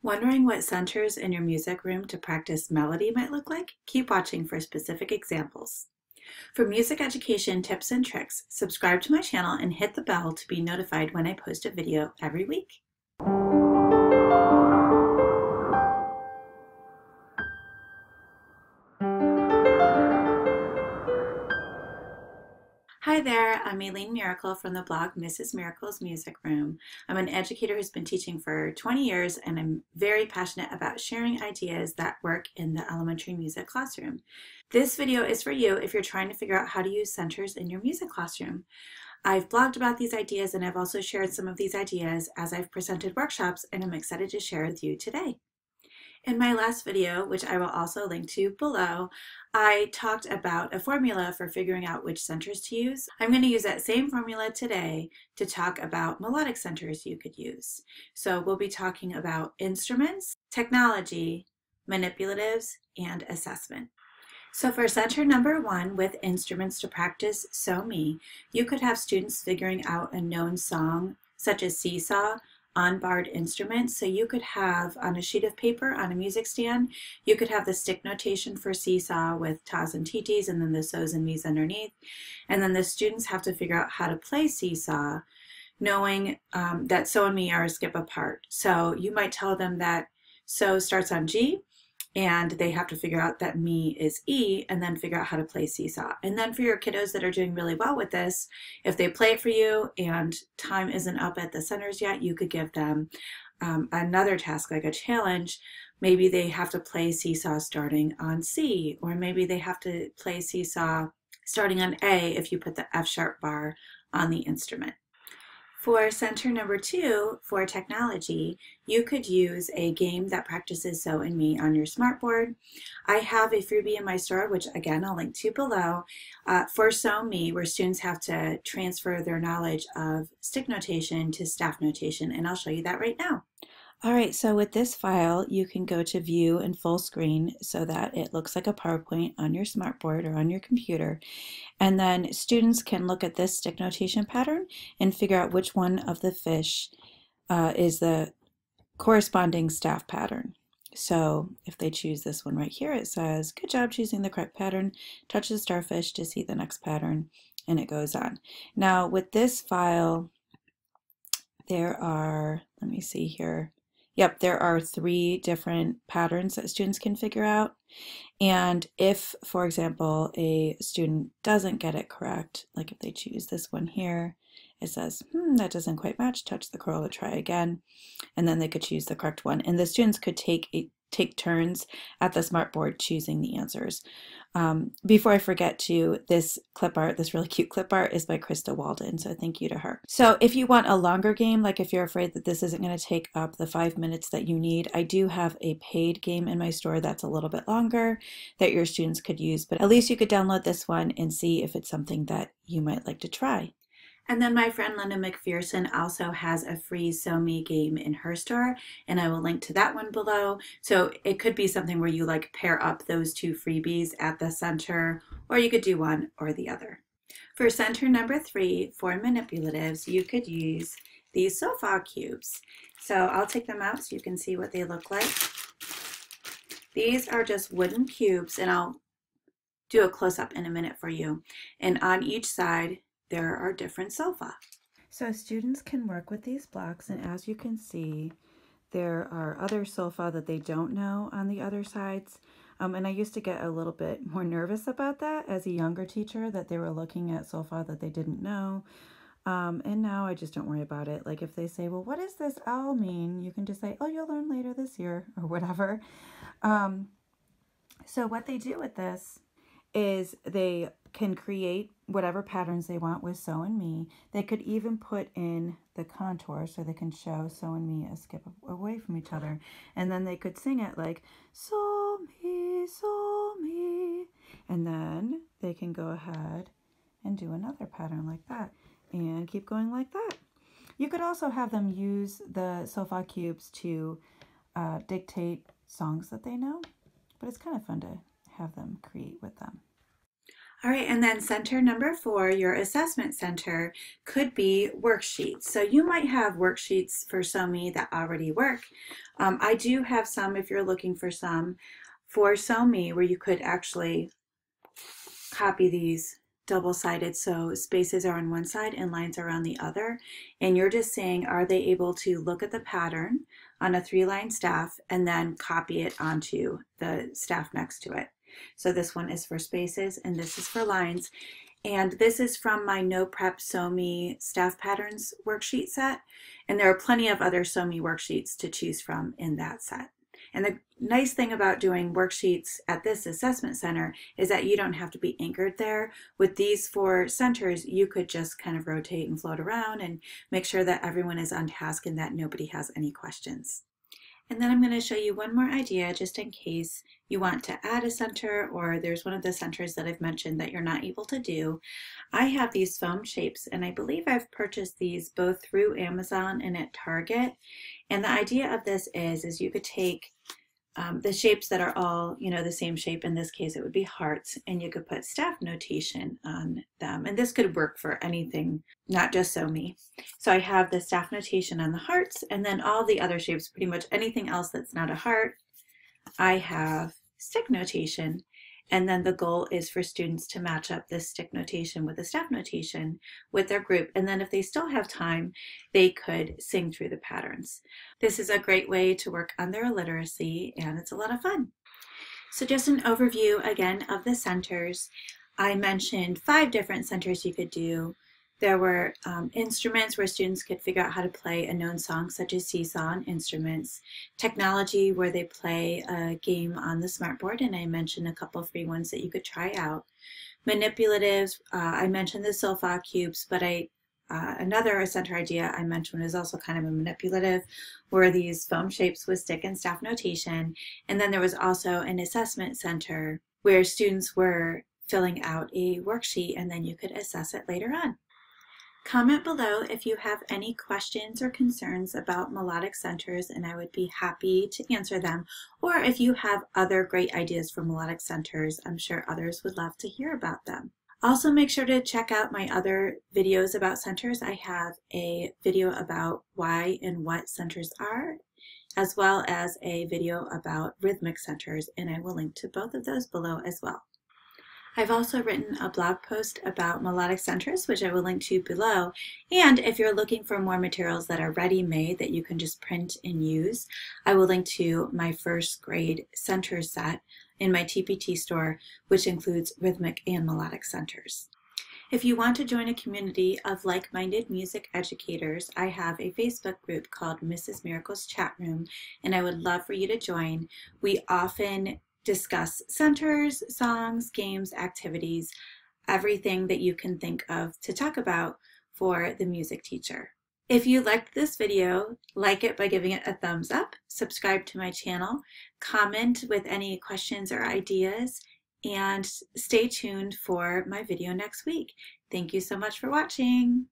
Wondering what centers in your music room to practice melody might look like? Keep watching for specific examples. For music education tips and tricks, subscribe to my channel and hit the bell to be notified when I post a video every week. Hi there, I'm Aileen Miracle from the blog Mrs. Miracle's Music Room. I'm an educator who's been teaching for 20 years and I'm very passionate about sharing ideas that work in the elementary music classroom. This video is for you if you're trying to figure out how to use centers in your music classroom. I've blogged about these ideas and I've also shared some of these ideas as I've presented workshops, and I'm excited to share with you today. In my last video, which I will also link to below, I talked about a formula for figuring out which centers to use. I'm going to use that same formula today to talk about melodic centers you could use. So we'll be talking about instruments, technology, manipulatives, and assessment. So for center number 1 with instruments to practice So Me, you could have students figuring out a known song such as Seesaw on barred instruments. So you could have on a sheet of paper on a music stand, you could have the stick notation for Seesaw with tas and titis and then the so's and me's underneath. And then the students have to figure out how to play Seesaw, knowing that So and Me are a skip apart. So you might tell them that So starts on G, and they have to figure out that Me is E and then figure out how to play Seesaw. And then for your kiddos that are doing really well with this, if they play it for you and time isn't up at the centers yet, you could give them another task, like a challenge. Maybe they have to play Seesaw starting on C, or maybe they have to play Seesaw starting on A if you put the F sharp bar on the instrument. For center number 2, for technology, you could use a game that practices So and Me on your smartboard. I have a freebie in my store, which again I'll link to below, for So Me, where students have to transfer their knowledge of stick notation to staff notation, and I'll show you that right now. All right, so with this file, you can go to view and full screen so that it looks like a PowerPoint on your smartboard or on your computer. And then students can look at this stick notation pattern and figure out which one of the fish is the corresponding staff pattern. So if they choose this one right here, it says, good job choosing the correct pattern, touch the starfish to see the next pattern, and it goes on. Now with this file, there are, let me see here. Yep, there are 3 different patterns that students can figure out. And if, for example, a student doesn't get it correct, like if they choose this one here, it says, that doesn't quite match, touch the coral to try again. And then they could choose the correct one. And the students could take turns at the smartboard choosing the answers. Before I forget to, this clip art, this really cute clip art, is by Krista Walden, so thank you to her. So if you want a longer game, like if you're afraid that this isn't going to take up the 5 minutes that you need, I do have a paid game in my store that's a little bit longer that your students could use, but at least you could download this one and see if it's something that you might like to try. And then my friend Linda McPherson also has a free So Me game in her store, and I will link to that one below. So it could be something where you like pair up those 2 freebies at the center, or you could do one or the other. For center number 3, for manipulatives, you could use these sofa cubes. So I'll take them out so you can see what they look like. These are just wooden cubes, and I'll do a close-up in a minute for you. And on each side, there are different sofa. So students can work with these blocks, and as you can see, there are other sofa that they don't know on the other sides. And I used to get a little bit more nervous about that as a younger teacher, that they were looking at sofa that they didn't know. And now I just don't worry about it. Like if they say, well, what does this L mean? You can just say, oh, you'll learn later this year or whatever. So what they do with this is they can create whatever patterns they want with So and Me. They could even put in the contour so they can show So and Me a skip away from each other. And then they could sing it like, So me. And then they can go ahead and do another pattern like that and keep going like that. You could also have them use the sofa cubes to dictate songs that they know, but it's kind of fun to have them create with them. All right, and then center number 4, your assessment center, could be worksheets. So you might have worksheets for SoMe that already work. I do have some if you're looking for some for SoMe where you could actually copy these double-sided, so spaces are on one side and lines are on the other, and you're just saying, are they able to look at the pattern on a 3-line staff and then copy it onto the staff next to it. So this one is for spaces and this is for lines, and this is from my No Prep SoMe Staff Patterns worksheet set, and there are plenty of other SoMe worksheets to choose from in that set. And the nice thing about doing worksheets at this assessment center is that you don't have to be anchored there. With these 4 centers, you could just kind of rotate and float around and make sure that everyone is on task and that nobody has any questions. And then I'm going to show you one more idea just in case you want to add a center or there's one of the centers that I've mentioned that you're not able to do. I have these foam shapes, and I believe I've purchased these both through Amazon and at Target. And the idea of this is you could take the shapes that are all, the same shape. In this case, it would be hearts, and you could put staff notation on them. And this could work for anything, not just SoMe. So I have the staff notation on the hearts, and then all the other shapes, pretty much anything else that's not a heart, I have stick notation. And then the goal is for students to match up this stick notation with the staff notation with their group. And then if they still have time, they could sing through the patterns. This is a great way to work on their literacy, and it's a lot of fun. So just an overview again of the centers. I mentioned 5 different centers you could do. There were instruments where students could figure out how to play a known song such as Seesaw on instruments. Technology where they play a game on the smartboard, and I mentioned a couple of free ones that you could try out. Manipulatives, I mentioned the Solfa cubes, but another center idea I mentioned is also kind of a manipulative, where these foam shapes with stick and staff notation. And then there was also an assessment center where students were filling out a worksheet and then you could assess it later on. Comment below if you have any questions or concerns about melodic centers, and I would be happy to answer them. Or if you have other great ideas for melodic centers, I'm sure others would love to hear about them. Also, make sure to check out my other videos about centers. I have a video about why and what centers are, as well as a video about rhythmic centers, and I will link to both of those below as well. I've also written a blog post about melodic centers, which I will link to below. And if you're looking for more materials that are ready-made that you can just print and use, I will link to my first grade center set in my TPT store, which includes rhythmic and melodic centers. If you want to join a community of like-minded music educators, I have a Facebook group called Mrs. Miracle's Chat Room, and I would love for you to join. We often discuss centers, songs, games, activities, everything that you can think of to talk about for the music teacher. If you liked this video, like it by giving it a thumbs up, subscribe to my channel, comment with any questions or ideas, and stay tuned for my video next week. Thank you so much for watching.